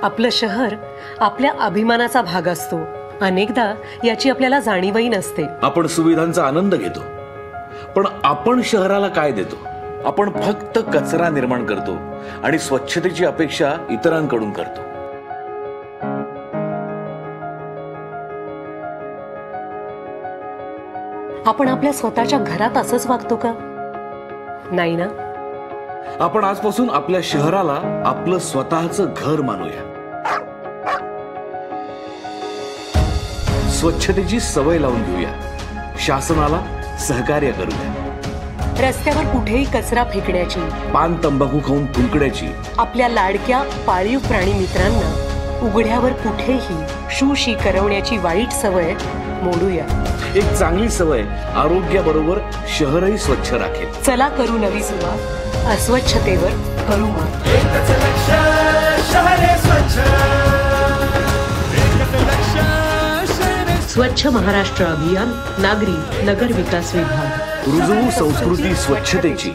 आपलं शहर आपल्या अभिमानाचा भाग असतो। अनेकदा याची आपल्याला जाणीवही नसते। आपण सुविधांचा आनंद घेतो, पण आपण शहराला काय देतो? आपण फक्त कचरा निर्माण करतो आणि स्वच्छतेची अपेक्षा इतरांकडून करतो। आपण आपल्या स्वतःच्या घरात असंच वागतो का? नाही ना। आपण आजपासून आपल्या शहराला आपलं स्वतःचं घर मानूया। स्वच्छतेची सवय लावून घेऊया, शासनाला सहकार्य करूया। रस्त्यावर कुठेही कचरा फेकण्याची, पान तंबाखू खाऊन थुंकण्याची, आपल्या लाडक्या पाळीव प्राणी मित्रांना उघड्यावर कुठेही शूशी करवण्याची वाईट सवय मोडूया। एक चांगली सवय आरोग्याबरोबर शहरही स्वच्छ राखेल। चला करू नवी सुरुवात, अस्वच्छतेवर करू मात। स्वच्छ महाराष्ट्र अभियान, नागरी नगर विकास विभाग। रुजवू संस्कृती स्वच्छतेची।